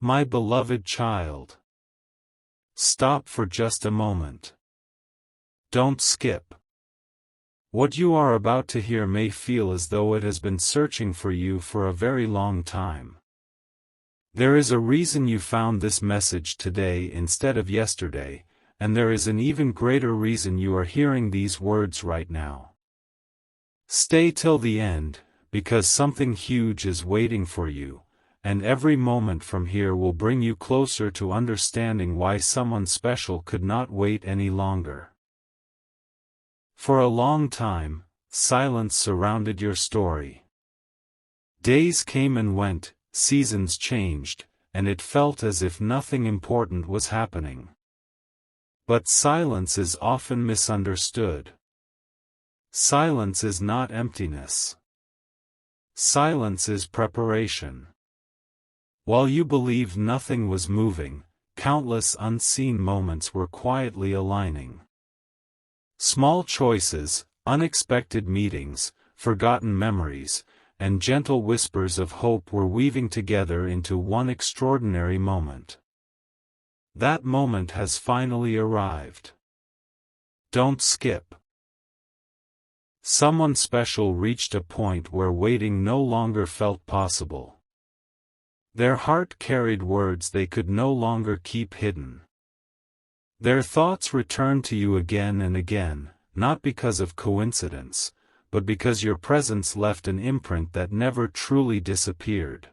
My beloved child. Stop for just a moment. Don't skip. What you are about to hear may feel as though it has been searching for you for a very long time. There is a reason you found this message today instead of yesterday, and there is an even greater reason you are hearing these words right now. Stay till the end, because something huge is waiting for you, and every moment from here will bring you closer to understanding why someone special could not wait any longer. For a long time, silence surrounded your story. Days came and went, seasons changed, and it felt as if nothing important was happening. But silence is often misunderstood. Silence is not emptiness. Silence is preparation. While you believed nothing was moving, countless unseen moments were quietly aligning. Small choices, unexpected meetings, forgotten memories, and gentle whispers of hope were weaving together into one extraordinary moment. That moment has finally arrived. Don't skip. Someone special reached a point where waiting no longer felt possible. Their heart carried words they could no longer keep hidden. Their thoughts returned to you again and again, not because of coincidence, but because your presence left an imprint that never truly disappeared.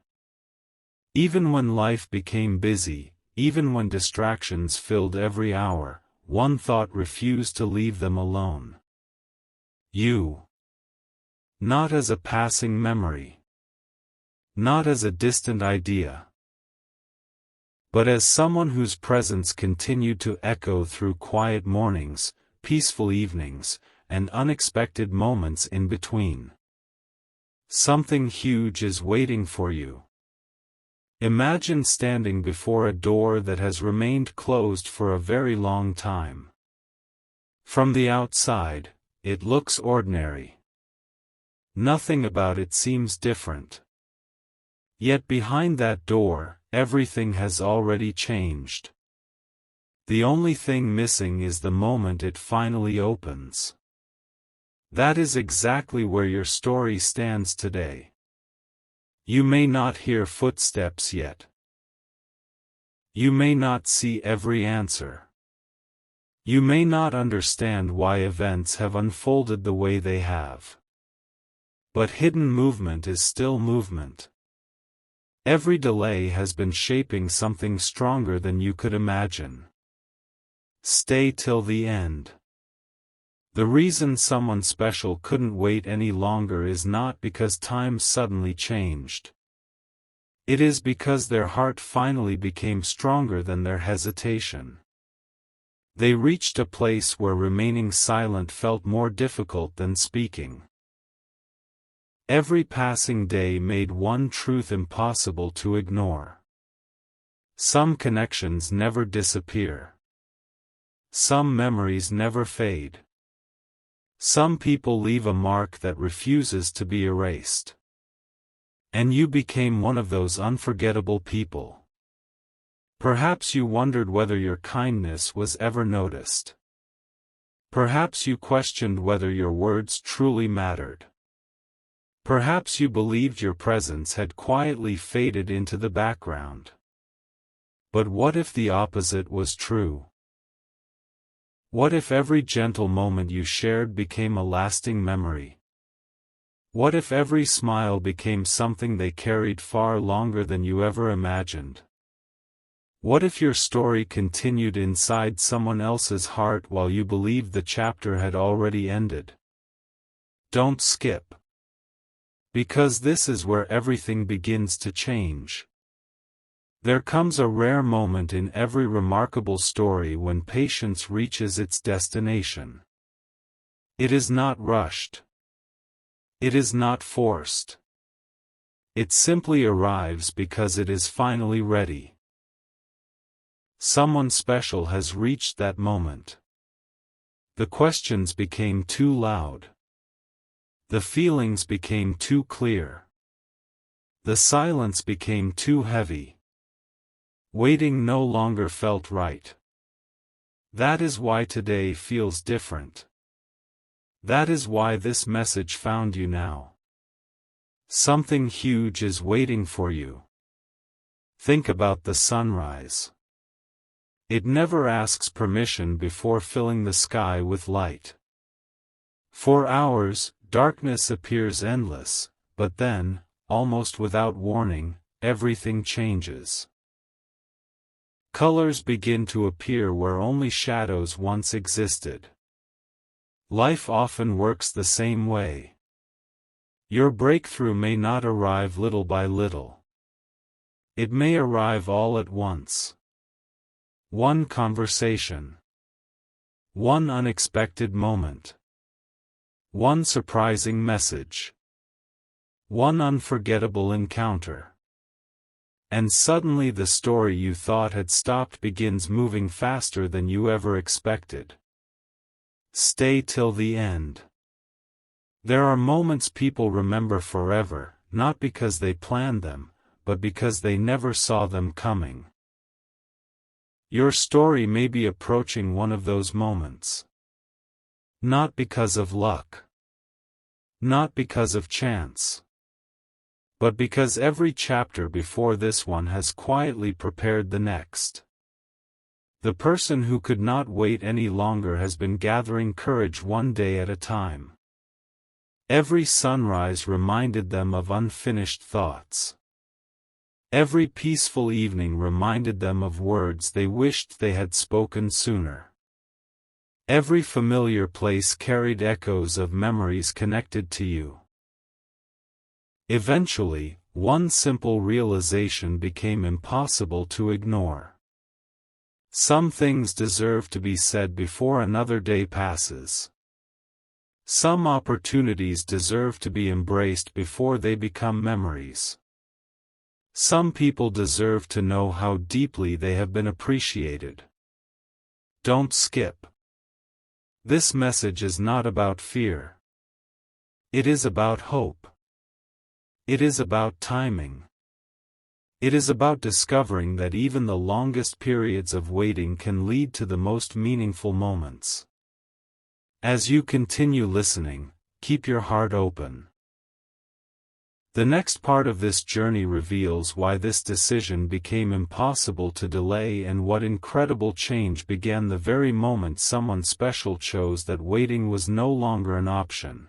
Even when life became busy, even when distractions filled every hour, one thought refused to leave them alone. You. Not as a passing memory. Not as a distant idea. But as someone whose presence continued to echo through quiet mornings, peaceful evenings, and unexpected moments in between. Something huge is waiting for you. Imagine standing before a door that has remained closed for a very long time. From the outside, it looks ordinary. Nothing about it seems different. Yet behind that door, everything has already changed. The only thing missing is the moment it finally opens. That is exactly where your story stands today. You may not hear footsteps yet. You may not see every answer. You may not understand why events have unfolded the way they have. But hidden movement is still movement. Every delay has been shaping something stronger than you could imagine. Stay till the end. The reason someone special couldn't wait any longer is not because time suddenly changed. It is because their heart finally became stronger than their hesitation. They reached a place where remaining silent felt more difficult than speaking. Every passing day made one truth impossible to ignore. Some connections never disappear. Some memories never fade. Some people leave a mark that refuses to be erased. And you became one of those unforgettable people. Perhaps you wondered whether your kindness was ever noticed. Perhaps you questioned whether your words truly mattered. Perhaps you believed your presence had quietly faded into the background. But what if the opposite was true? What if every gentle moment you shared became a lasting memory? What if every smile became something they carried far longer than you ever imagined? What if your story continued inside someone else's heart while you believed the chapter had already ended? Don't skip. Because this is where everything begins to change. There comes a rare moment in every remarkable story when patience reaches its destination. It is not rushed. It is not forced. It simply arrives because it is finally ready. Someone special has reached that moment. The questions became too loud. The feelings became too clear. The silence became too heavy. Waiting no longer felt right. That is why today feels different. That is why this message found you now. Something huge is waiting for you. Think about the sunrise. It never asks permission before filling the sky with light. For hours, darkness appears endless, but then, almost without warning, everything changes. Colors begin to appear where only shadows once existed. Life often works the same way. Your breakthrough may not arrive little by little. It may arrive all at once. One conversation. One unexpected moment. One surprising message. One unforgettable encounter. And suddenly the story you thought had stopped begins moving faster than you ever expected. Stay till the end. There are moments people remember forever, not because they planned them, but because they never saw them coming. Your story may be approaching one of those moments. Not because of luck. Not because of chance. But because every chapter before this one has quietly prepared the next. The person who could not wait any longer has been gathering courage one day at a time. Every sunrise reminded them of unfinished thoughts. Every peaceful evening reminded them of words they wished they had spoken sooner. Every familiar place carried echoes of memories connected to you. Eventually, one simple realization became impossible to ignore. Some things deserve to be said before another day passes. Some opportunities deserve to be embraced before they become memories. Some people deserve to know how deeply they have been appreciated. Don't skip. This message is not about fear. It is about hope. It is about timing. It is about discovering that even the longest periods of waiting can lead to the most meaningful moments. As you continue listening, keep your heart open. The next part of this journey reveals why this decision became impossible to delay and what incredible change began the very moment someone special chose that waiting was no longer an option.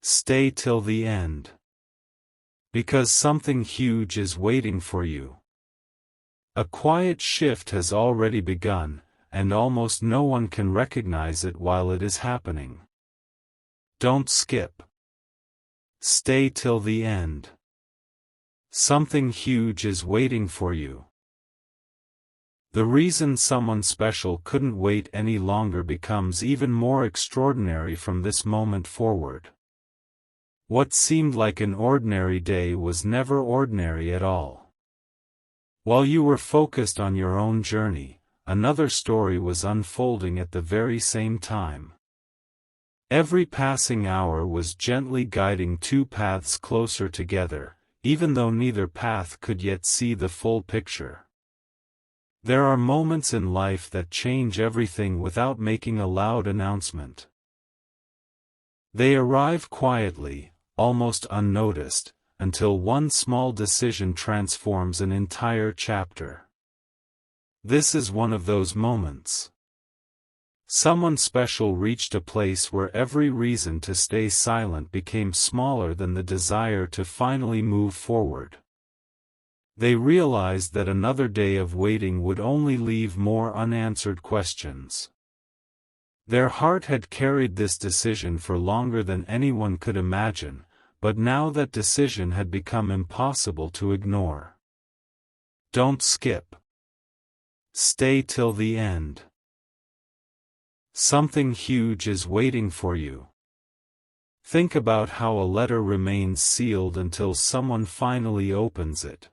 Stay till the end. Because something huge is waiting for you. A quiet shift has already begun, and almost no one can recognize it while it is happening. Don't skip. Stay till the end. Something huge is waiting for you. The reason someone special couldn't wait any longer becomes even more extraordinary from this moment forward. What seemed like an ordinary day was never ordinary at all. While you were focused on your own journey, another story was unfolding at the very same time. Every passing hour was gently guiding two paths closer together, even though neither path could yet see the full picture. There are moments in life that change everything without making a loud announcement. They arrive quietly, almost unnoticed, until one small decision transforms an entire chapter. This is one of those moments. Someone special reached a place where every reason to stay silent became smaller than the desire to finally move forward. They realized that another day of waiting would only leave more unanswered questions. Their heart had carried this decision for longer than anyone could imagine, but now that decision had become impossible to ignore. Don't skip. Stay till the end. Something huge is waiting for you. Think about how a letter remains sealed until someone finally opens it.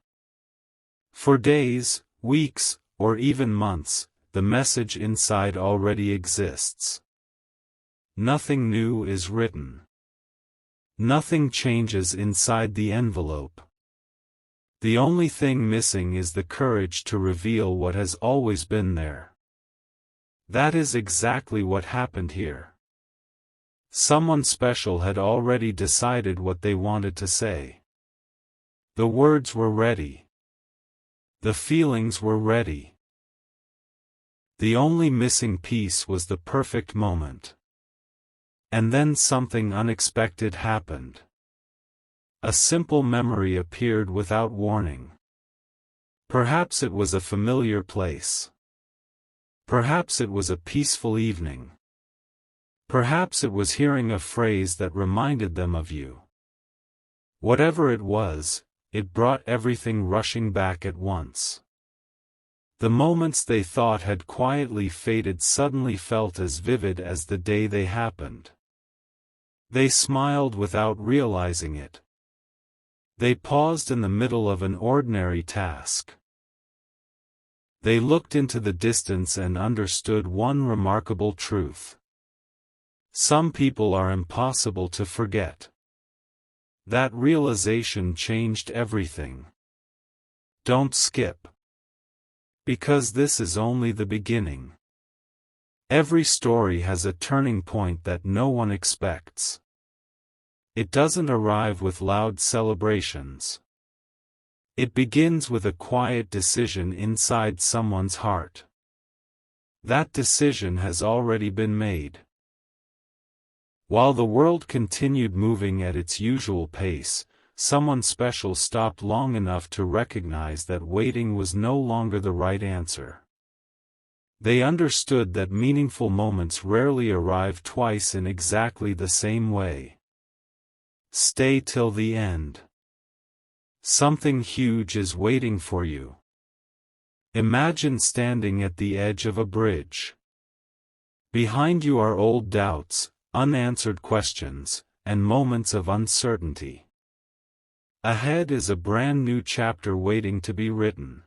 For days, weeks, or even months, the message inside already exists. Nothing new is written. Nothing changes inside the envelope. The only thing missing is the courage to reveal what has always been there. That is exactly what happened here. Someone special had already decided what they wanted to say. The words were ready. The feelings were ready. The only missing piece was the perfect moment. And then something unexpected happened. A simple memory appeared without warning. Perhaps it was a familiar place. Perhaps it was a peaceful evening. Perhaps it was hearing a phrase that reminded them of you. Whatever it was, it brought everything rushing back at once. The moments they thought had quietly faded suddenly felt as vivid as the day they happened. They smiled without realizing it. They paused in the middle of an ordinary task. They looked into the distance and understood one remarkable truth. Some people are impossible to forget. That realization changed everything. Don't skip. Because this is only the beginning. Every story has a turning point that no one expects. It doesn't arrive with loud celebrations. It begins with a quiet decision inside someone's heart. That decision has already been made. While the world continued moving at its usual pace, someone special stopped long enough to recognize that waiting was no longer the right answer. They understood that meaningful moments rarely arrive twice in exactly the same way. Stay till the end. Something huge is waiting for you. Imagine standing at the edge of a bridge. Behind you are old doubts, unanswered questions, and moments of uncertainty. Ahead is a brand new chapter waiting to be written.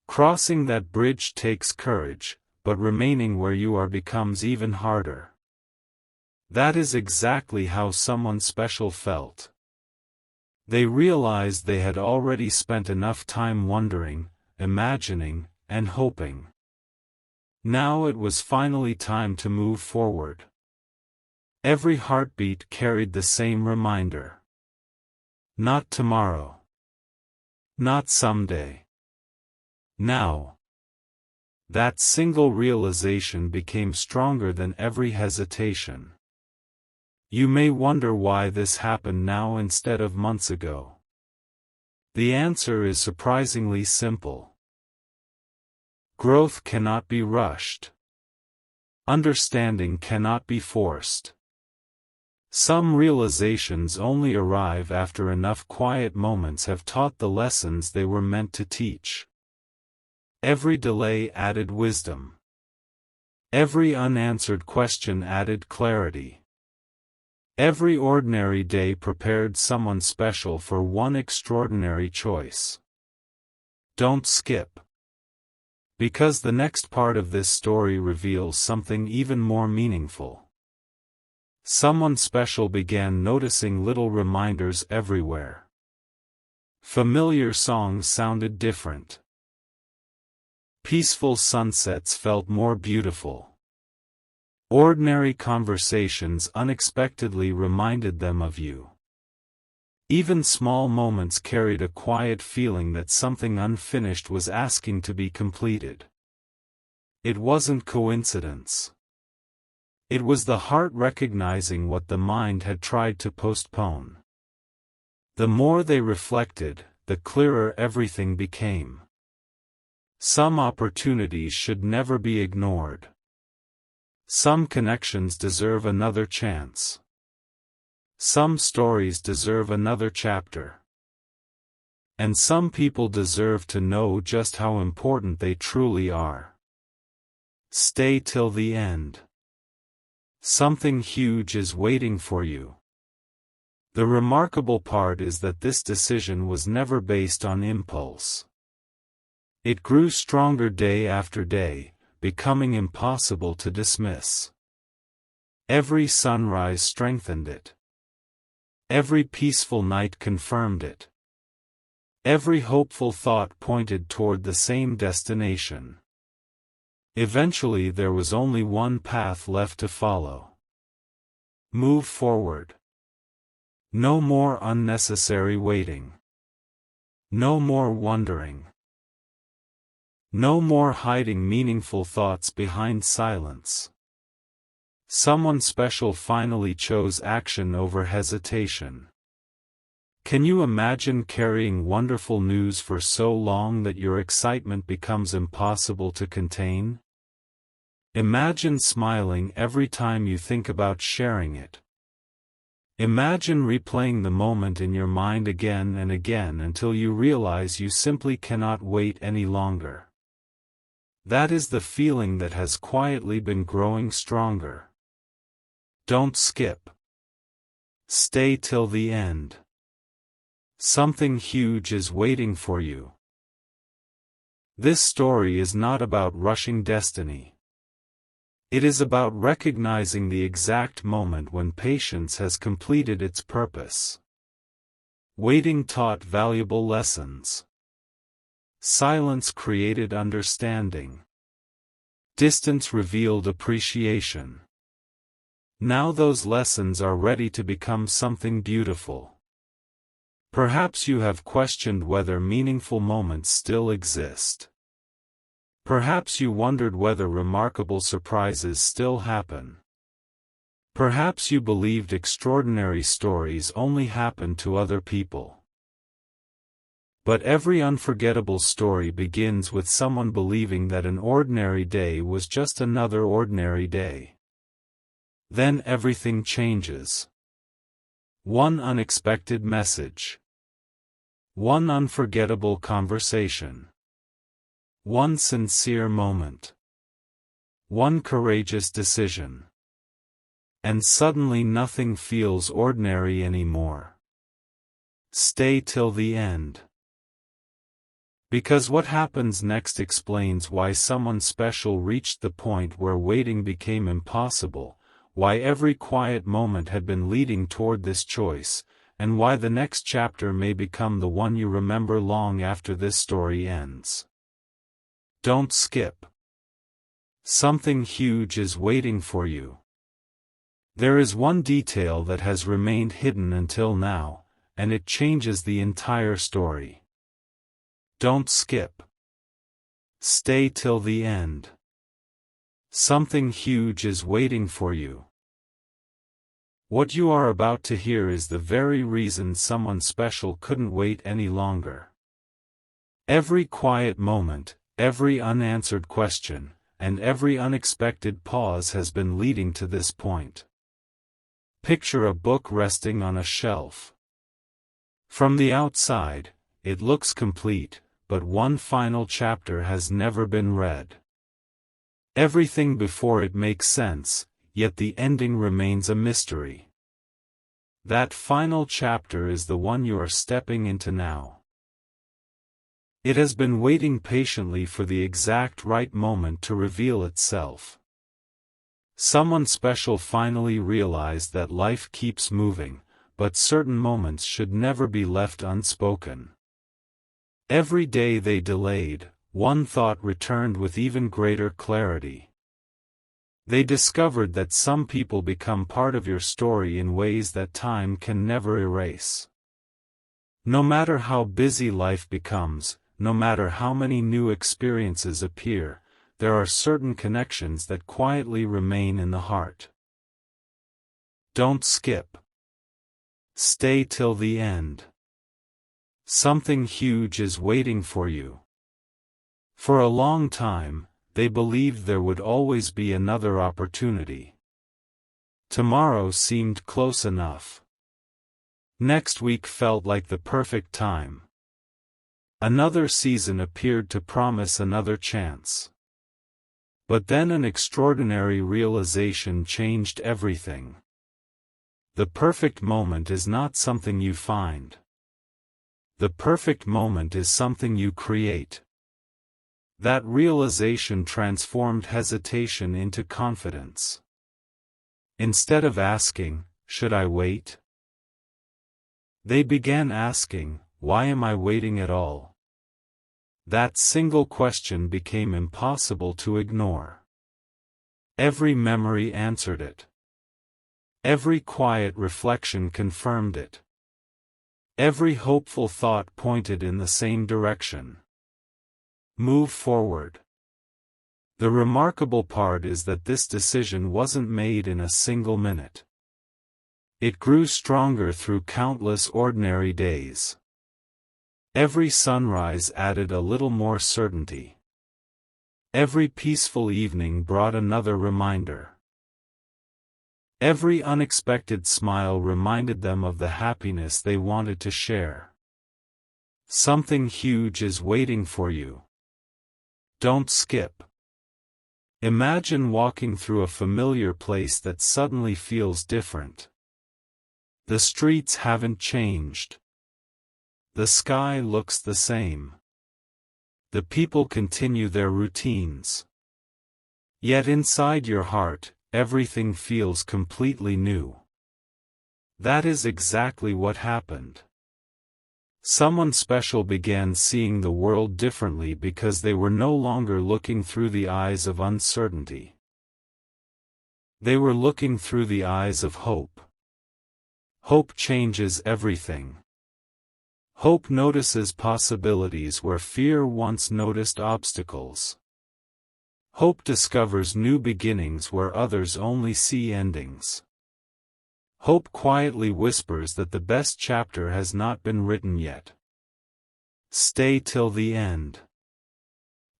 Crossing that bridge takes courage, but remaining where you are becomes even harder. That is exactly how someone special felt. They realized they had already spent enough time wondering, imagining, and hoping. Now it was finally time to move forward. Every heartbeat carried the same reminder. Not tomorrow. Not someday. Now. That single realization became stronger than every hesitation. You may wonder why this happened now instead of months ago. The answer is surprisingly simple. Growth cannot be rushed. Understanding cannot be forced. Some realizations only arrive after enough quiet moments have taught the lessons they were meant to teach. Every delay added wisdom. Every unanswered question added clarity. Every ordinary day prepared someone special for one extraordinary choice. Don't skip. Because the next part of this story reveals something even more meaningful. Someone special began noticing little reminders everywhere. Familiar songs sounded different. Peaceful sunsets felt more beautiful. Ordinary conversations unexpectedly reminded them of you. Even small moments carried a quiet feeling that something unfinished was asking to be completed. It wasn't coincidence. It was the heart recognizing what the mind had tried to postpone. The more they reflected, the clearer everything became. Some opportunities should never be ignored. Some connections deserve another chance. Some stories deserve another chapter. And some people deserve to know just how important they truly are. Stay till the end. Something huge is waiting for you. The remarkable part is that this decision was never based on impulse. It grew stronger day after day, becoming impossible to dismiss. Every sunrise strengthened it. Every peaceful night confirmed it. Every hopeful thought pointed toward the same destination. Eventually there was only one path left to follow. Move forward. No more unnecessary waiting. No more wondering. No more hiding meaningful thoughts behind silence. Someone special finally chose action over hesitation. Can you imagine carrying wonderful news for so long that your excitement becomes impossible to contain? Imagine smiling every time you think about sharing it. Imagine replaying the moment in your mind again and again until you realize you simply cannot wait any longer. That is the feeling that has quietly been growing stronger. Don't skip. Stay till the end. Something huge is waiting for you. This story is not about rushing destiny. It is about recognizing the exact moment when patience has completed its purpose. Waiting taught valuable lessons. Silence created understanding. Distance revealed appreciation. Now those lessons are ready to become something beautiful. Perhaps you have questioned whether meaningful moments still exist. Perhaps you wondered whether remarkable surprises still happen. Perhaps you believed extraordinary stories only happen to other people. But every unforgettable story begins with someone believing that an ordinary day was just another ordinary day. Then everything changes. One unexpected message. One unforgettable conversation. One sincere moment. One courageous decision. And suddenly nothing feels ordinary anymore. Stay till the end. Because what happens next explains why someone special reached the point where waiting became impossible, why every quiet moment had been leading toward this choice, and why the next chapter may become the one you remember long after this story ends. Don't skip. Something huge is waiting for you. There is one detail that has remained hidden until now, and it changes the entire story. Don't skip. Stay till the end. Something huge is waiting for you. What you are about to hear is the very reason someone special couldn't wait any longer. Every quiet moment, every unanswered question, and every unexpected pause has been leading to this point. Picture a book resting on a shelf. From the outside, it looks complete, but one final chapter has never been read. Everything before it makes sense, yet the ending remains a mystery. That final chapter is the one you are stepping into now. It has been waiting patiently for the exact right moment to reveal itself. Someone special finally realized that life keeps moving, but certain moments should never be left unspoken. Every day they delayed, one thought returned with even greater clarity. They discovered that some people become part of your story in ways that time can never erase. No matter how busy life becomes, no matter how many new experiences appear, there are certain connections that quietly remain in the heart. Don't skip. Stay till the end. Something huge is waiting for you. For a long time, they believed there would always be another opportunity. Tomorrow seemed close enough. Next week felt like the perfect time. Another season appeared to promise another chance. But then an extraordinary realization changed everything. The perfect moment is not something you find. The perfect moment is something you create. That realization transformed hesitation into confidence. Instead of asking, "Should I wait?" they began asking, why am I waiting at all? That single question became impossible to ignore. Every memory answered it. Every quiet reflection confirmed it. Every hopeful thought pointed in the same direction. Move forward. The remarkable part is that this decision wasn't made in a single minute. It grew stronger through countless ordinary days. Every sunrise added a little more certainty. Every peaceful evening brought another reminder. Every unexpected smile reminded them of the happiness they wanted to share. Something huge is waiting for you. Don't skip. Imagine walking through a familiar place that suddenly feels different. The streets haven't changed. The sky looks the same. The people continue their routines. Yet inside your heart, everything feels completely new. That is exactly what happened. Someone special began seeing the world differently because they were no longer looking through the eyes of uncertainty. They were looking through the eyes of hope. Hope changes everything. Hope notices possibilities where fear once noticed obstacles. Hope discovers new beginnings where others only see endings. Hope quietly whispers that the best chapter has not been written yet. Stay till the end.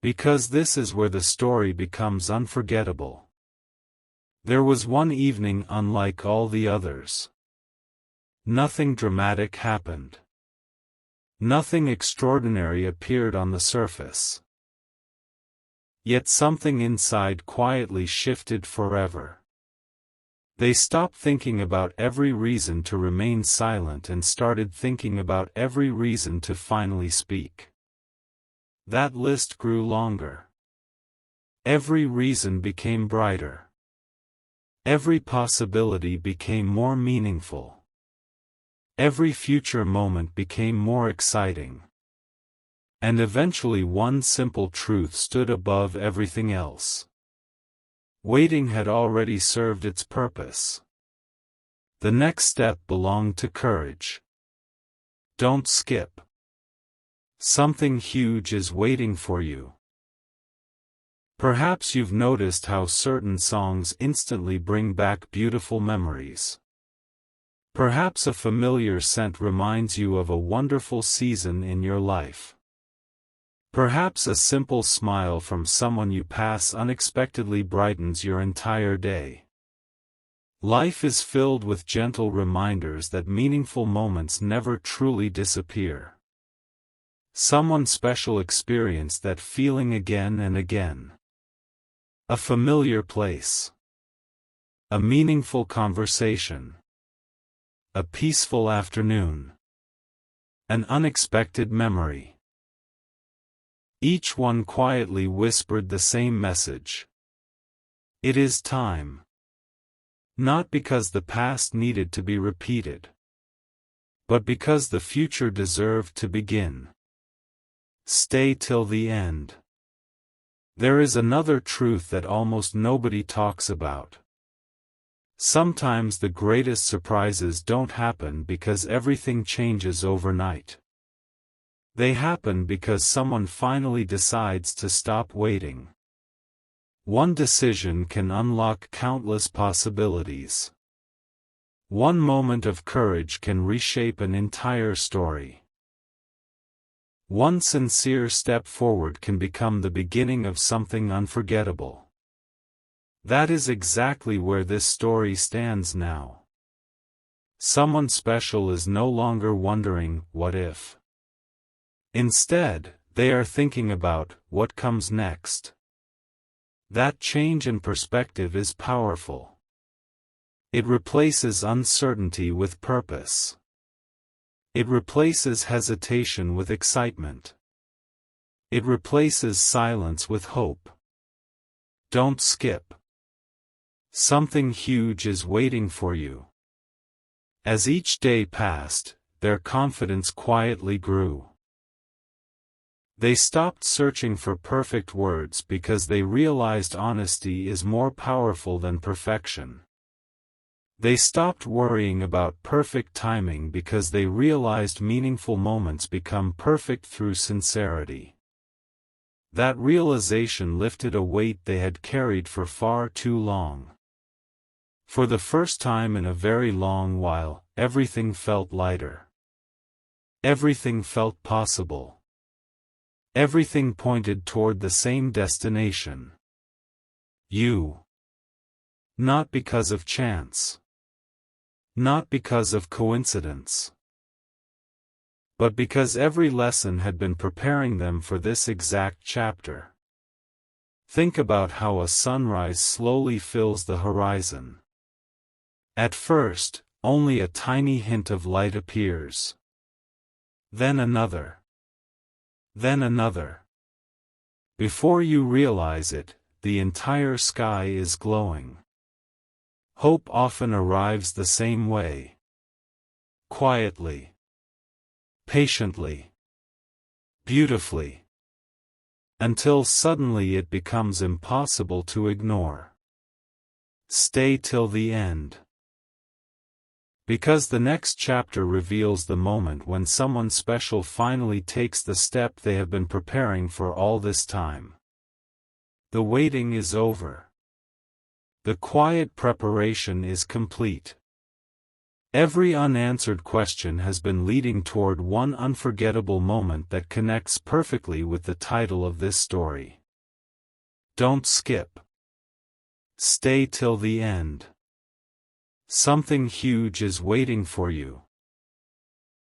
Because this is where the story becomes unforgettable. There was one evening unlike all the others. Nothing dramatic happened. Nothing extraordinary appeared on the surface. Yet something inside quietly shifted forever. They stopped thinking about every reason to remain silent and started thinking about every reason to finally speak. That list grew longer. Every reason became brighter. Every possibility became more meaningful. Every future moment became more exciting. And eventually one simple truth stood above everything else. Waiting had already served its purpose. The next step belonged to courage. Don't skip. Something huge is waiting for you. Perhaps you've noticed how certain songs instantly bring back beautiful memories. Perhaps a familiar scent reminds you of a wonderful season in your life. Perhaps a simple smile from someone you pass unexpectedly brightens your entire day. Life is filled with gentle reminders that meaningful moments never truly disappear. Someone special experienced that feeling again and again. A familiar place. A meaningful conversation. A peaceful afternoon. An unexpected memory. Each one quietly whispered the same message. It is time. Not because the past needed to be repeated, but because the future deserved to begin. Stay till the end. There is another truth that almost nobody talks about. Sometimes the greatest surprises don't happen because everything changes overnight. They happen because someone finally decides to stop waiting. One decision can unlock countless possibilities. One moment of courage can reshape an entire story. One sincere step forward can become the beginning of something unforgettable. That is exactly where this story stands now. Someone special is no longer wondering, what if? Instead, they are thinking about, what comes next? That change in perspective is powerful. It replaces uncertainty with purpose. It replaces hesitation with excitement. It replaces silence with hope. Don't skip. Something huge is waiting for you. As each day passed, their confidence quietly grew. They stopped searching for perfect words because they realized honesty is more powerful than perfection. They stopped worrying about perfect timing because they realized meaningful moments become perfect through sincerity. That realization lifted a weight they had carried for far too long. For the first time in a very long while, everything felt lighter. Everything felt possible. Everything pointed toward the same destination. You. Not because of chance. Not because of coincidence. But because every lesson had been preparing them for this exact chapter. Think about how a sunrise slowly fills the horizon. At first, only a tiny hint of light appears. Then another. Then another. Before you realize it, the entire sky is glowing. Hope often arrives the same way. Quietly. Patiently. Beautifully. Until suddenly it becomes impossible to ignore. Stay till the end. Because the next chapter reveals the moment when someone special finally takes the step they have been preparing for all this time. The waiting is over. The quiet preparation is complete. Every unanswered question has been leading toward one unforgettable moment that connects perfectly with the title of this story. Don't skip. Stay till the end. Something huge is waiting for you.